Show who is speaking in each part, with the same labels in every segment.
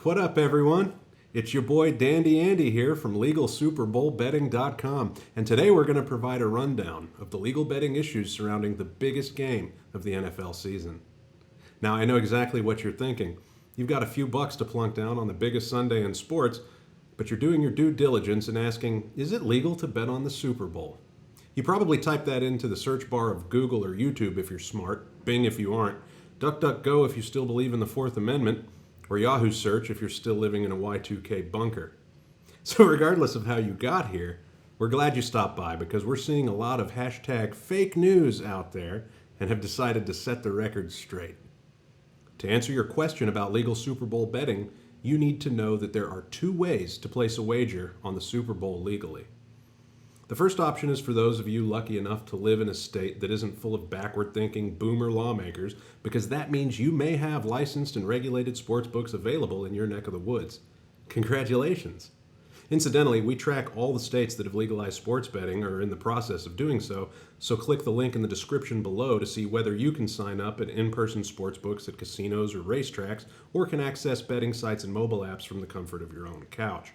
Speaker 1: What up, everyone? It's your boy Dandy Andy here from LegalSuperBowlBetting.com, and today we're going to provide a rundown of the legal betting issues surrounding the biggest game of the NFL season. Now, I know exactly what you're thinking. You've got a few bucks to plunk down on the biggest Sunday in sports, but you're doing your due diligence and asking, is it legal to bet on the Super Bowl? You probably type that into the search bar of Google or YouTube if you're smart, Bing if you aren't, DuckDuckGo if you still believe in the Fourth Amendment, or Yahoo search if you're still living in a Y2K bunker. So regardless of how you got here, we're glad you stopped by because we're seeing a lot of hashtag fake news out there and have decided to set the record straight. To answer your question about legal Super Bowl betting, you need to know that there are two ways to place a wager on the Super Bowl legally. The first option is for those of you lucky enough to live in a state that isn't full of backward-thinking boomer lawmakers, because that means you may have licensed and regulated sportsbooks available in your neck of the woods. Congratulations! Incidentally, we track all the states that have legalized sports betting or are in the process of doing so, so click the link in the description below to see whether you can sign up at in-person sportsbooks at casinos or racetracks, or can access betting sites and mobile apps from the comfort of your own couch.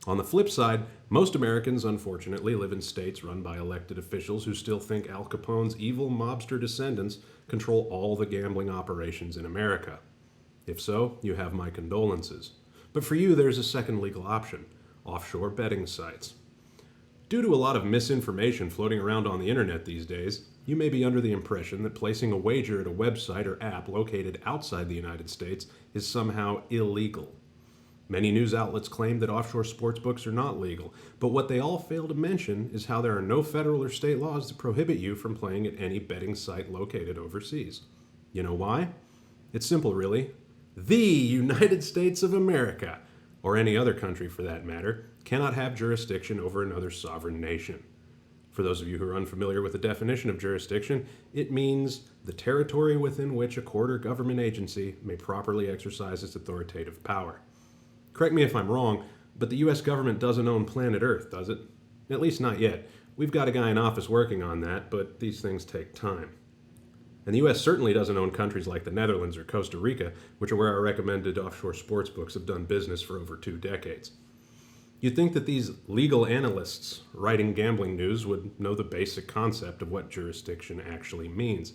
Speaker 1: On the flip side, most Americans, unfortunately, live in states run by elected officials who still think Al Capone's evil mobster descendants control all the gambling operations in America. If so, you have my condolences. But for you, there's a second legal option: offshore betting sites. Due to a lot of misinformation floating around on the internet these days, you may be under the impression that placing a wager at a website or app located outside the United States is somehow illegal. Many news outlets claim that offshore sportsbooks are not legal, but what they all fail to mention is how there are no federal or state laws that prohibit you from playing at any betting site located overseas. You know why? It's simple, really. The United States of America, or any other country for that matter, cannot have jurisdiction over another sovereign nation. For those of you who are unfamiliar with the definition of jurisdiction, it means the territory within which a court or government agency may properly exercise its authoritative power. Correct me if I'm wrong, but the U.S. government doesn't own planet Earth, does it? At least not yet. We've got a guy in office working on that, but these things take time. And the U.S. certainly doesn't own countries like the Netherlands or Costa Rica, which are where our recommended offshore sportsbooks have done business for over 2 decades. You'd think that these legal analysts writing gambling news would know the basic concept of what jurisdiction actually means.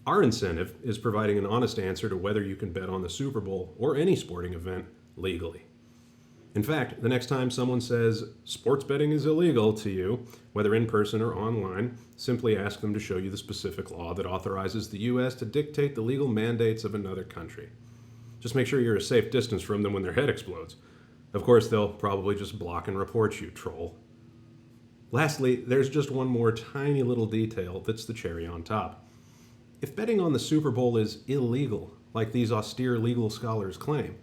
Speaker 1: Our incentive is providing an honest answer to whether you can bet on the Super Bowl or any sporting event legally. In fact, the next time someone says sports betting is illegal to you, whether in person or online, simply ask them to show you the specific law that authorizes the U.S. to dictate the legal mandates of another country. Just make sure you're a safe distance from them when their head explodes. Of course, they'll probably just block and report you, troll. Lastly, there's just one more tiny little detail that's the cherry on top. If betting on the Super Bowl is illegal, like these austere legal scholars claim,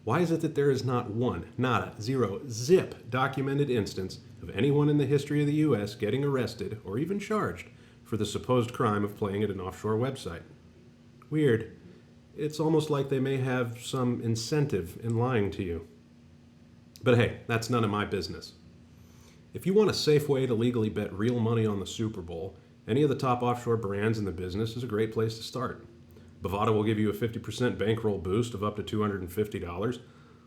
Speaker 1: why is it that there is not one, nada, zero, zip documented instance of anyone in the history of the U.S. getting arrested or even charged for the supposed crime of playing at an offshore website? Weird. It's almost like they may have some incentive in lying to you. But hey, that's none of my business. If you want a safe way to legally bet real money on the Super Bowl, any of the top offshore brands in the business is a great place to start. Bovada will give you a 50% bankroll boost of up to $250,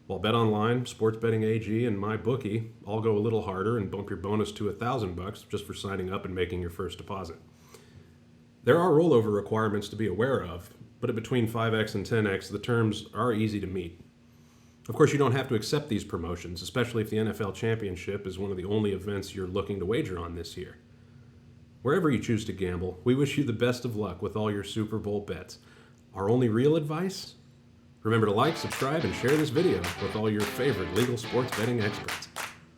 Speaker 1: while BetOnline, Sports Betting AG, and MyBookie all go a little harder and bump your bonus to $1,000 just for signing up and making your first deposit. There are rollover requirements to be aware of, but at between 5x and 10x, the terms are easy to meet. Of course, you don't have to accept these promotions, especially if the NFL Championship is one of the only events you're looking to wager on this year. Wherever you choose to gamble, we wish you the best of luck with all your Super Bowl bets. Our only real advice? Remember to like, subscribe, and share this video with all your favorite legal sports betting experts.